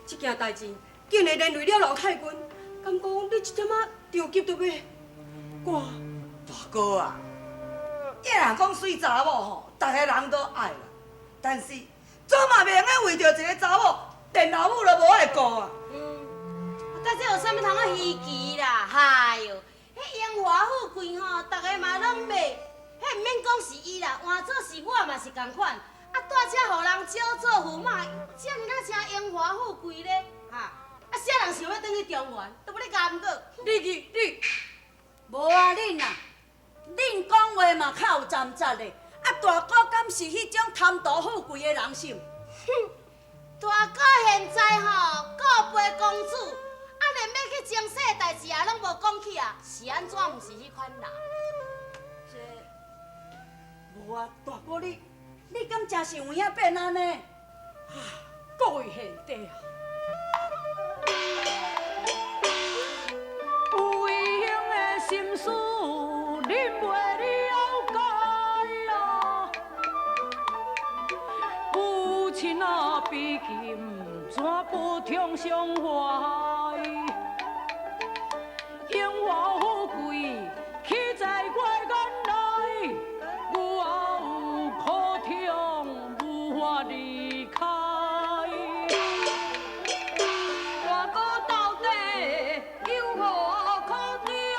这件代志竟然连累了老太君，敢讲你这点仔着急着要赶？大哥啊，伊若讲水查某吼，逐个人都爱啦，但是做嘛袂用个为着一个查某，连老母都无爱顾啊。但这有啥物通啊稀奇啦？哎哟，迄荣华富贵吼，逐个嘛拢买，迄毋免讲是伊啦，换做是我嘛是共款。啊，带车互人招做驸马，遮尔哪诚荣华富贵咧？哈！啊，啥人想要转去中原，都要咧甘过。你，无啊，恁啊，恁讲话嘛较有站扎的。啊，大哥敢是迄种贪图富贵的人心？哼，大哥现在吼顾陪公主，啊，连要去争势代志啊，拢无讲起啊，是安怎？毋是迄款人。这无啊，大哥你敢真是有影变安尼？各位贤弟啊！有义兄的心事，恁袂了解啊！父亲啊，比金怎不通相怀？荣华富贵岂在我眼内？我有苦痛无法离开。大哥到底有何苦衷？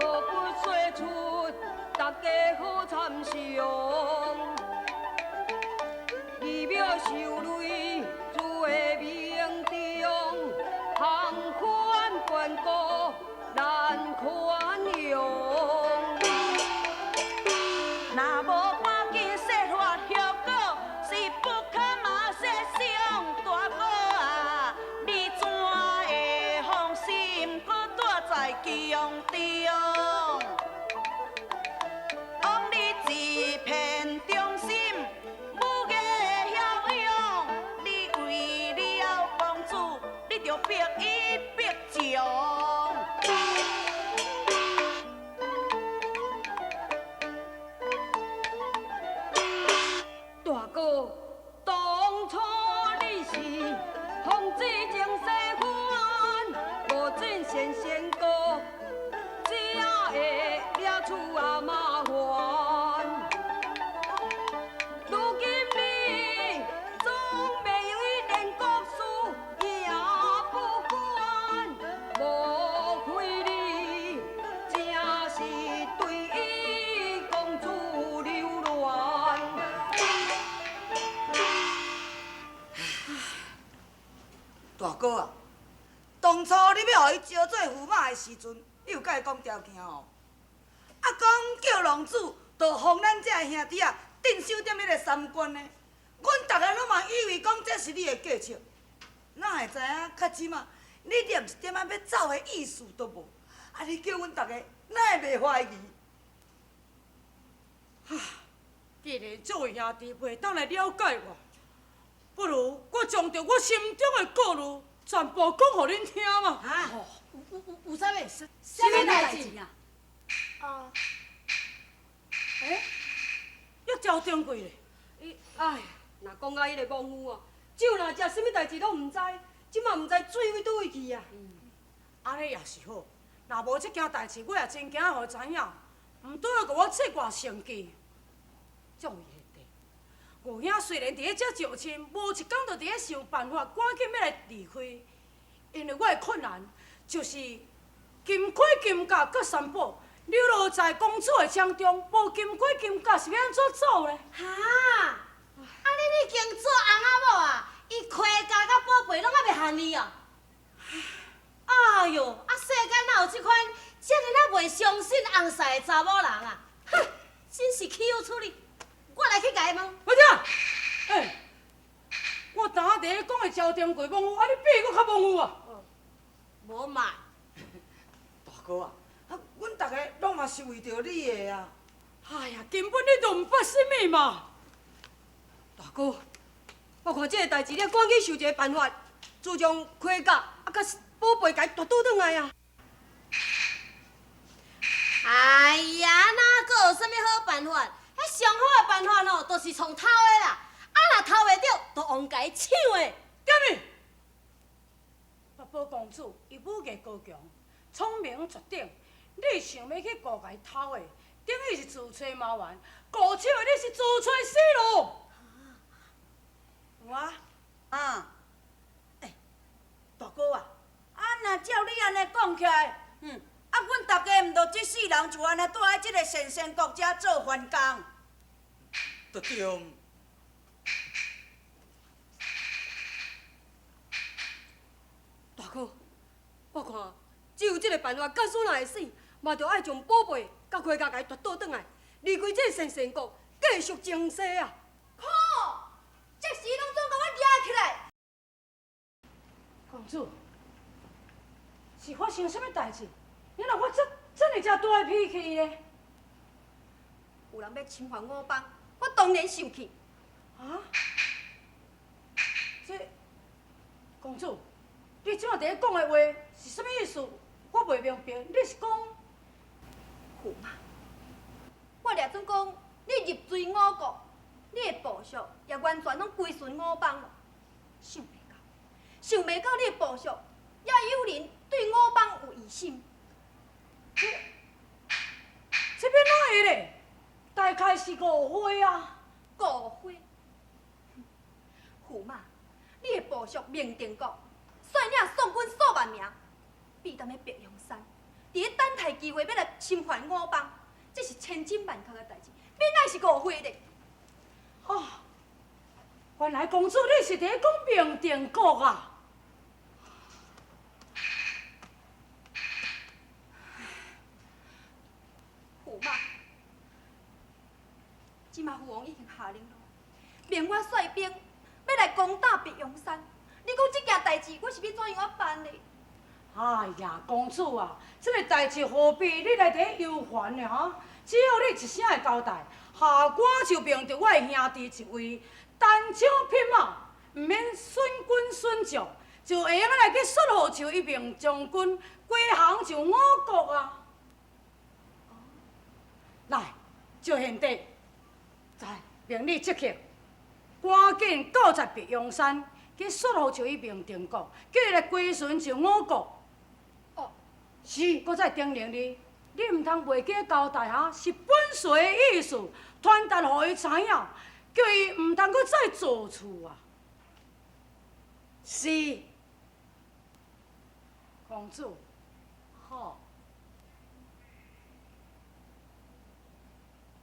何不说出，大家好参详。义渺受累，主的命中，行宽关顾难宽容。若无赶紧说话效果，是不可嘛说上大哥啊！你怎会放心搁待在宫中？枉你一片忠心，武艺骁勇，你为了公主，你着逼一逼将。大哥，当初你是奉旨情世官，无准先过，只会惹出啊麻烦。如今你总袂用伊连国事也不管，无亏你正是对伊公主流乱。大哥啊，当初你要互伊招做驸马的时阵，你有甲伊讲条件哦？啊，讲叫龙主，就放咱这兄弟啊镇守踮迄个三关呢。阮逐个拢嘛以为讲这是你的计策，哪会知影较即马你连一点仔要走的意思都无？啊，你叫阮逐个哪会袂怀疑？既然这位兄弟袂当来了解我，不如我将着我心中的顾虑全部讲互恁听嘛。啊，有啥物？什么代志啊？啊，要交中贵咧。哎，若讲到迄个亡夫啊，酒若食，什么代志拢毋知，即马毋知水位倒位去啊。安尼也是好，若无即件代志，我也真惊互知影，毋拄要甲我切割生计。这位兄弟，五兄虽然伫咧遮招亲，无一天就伫咧想办法赶紧要来离开，因为我的困难就是金盔金甲搁三宝。流落在公主的枪中，无金盔金甲是要安怎走呢？哈，你已经做翁仔某啊？伊盔甲甲宝贝拢还袂限你啊？哎哟，世间哪有即款遮尔袂相信翁婿的查某人啊？哼，真是气有出哩！我来去甲伊问。我听，我当下伫咧讲的招中贵忘夫，你比我较忘夫啊！无嘛。大哥啊！阮逐个拢嘛是为着你的啊！哎呀，根本你都毋捌什么嘛！大哥，我看这个代志，你赶紧想一个办法，自将盔甲甲宝贝甲伊夺倒转来啊！哎呀，哪个有啥物好办法？迄上好的办法吼，就是从头的啦。啊，若偷袂着，就往家抢的。点你！八宝公主伊武艺高强，聪明绝顶，你想要去顾家偷的，等于是自吹茅丸。顾手的你是自吹死路。有啊，大哥啊，若照你安尼讲起来，阮大家毋着这世人就安尼住喺这个神仙国遮做番工。就对。大哥，我看只有这个办法，假使若会死，嘛着爱将宝贝甲花甲家夺倒转来，离开这个神仙国，继续前世啊！好，这时拢总甲我抓起来。公主，是发生什么代志？你若发这么遮大脾气呢？有人要侵犯我帮，我当然生气。啊？这公主，你即马伫咧讲的话是什么意思？我袂明白。你是讲？驸马，我掠准讲你入赘我国，你的部属也完全拢归顺我帮了。想袂到你的部属也有人对我帮有疑心。这边哪会咧？大概是误会啊。误会。驸马，你的部属明定国率领宋军数万名，避淡咧白龙山，伫咧等待机会要来侵犯我帮，这是千真万确的代志，免乃是误会咧。哦，原来公主你是伫咧讲明定国啊？驸马，即马父王已经下令了，命我率兵要来攻打白龙山。你讲这件代志，我是要怎样办呢？哎呀，公主啊，这个代志何必你来伫咧忧烦呢？哈，只要你一声的交代，下官就命着我的兄弟一位单枪匹马，毋免损军损将，就会用来去率号就一名将军归降就我国啊！来，就现地，再命你即刻赶紧告在白阳山。去率号就一名定国，叫伊来归顺就我国。哦，是，我再叮咛你，你毋通袂记交代哈，是本岁的意思，传达互伊知影，叫伊毋通搁再做错啊。是。公主，好。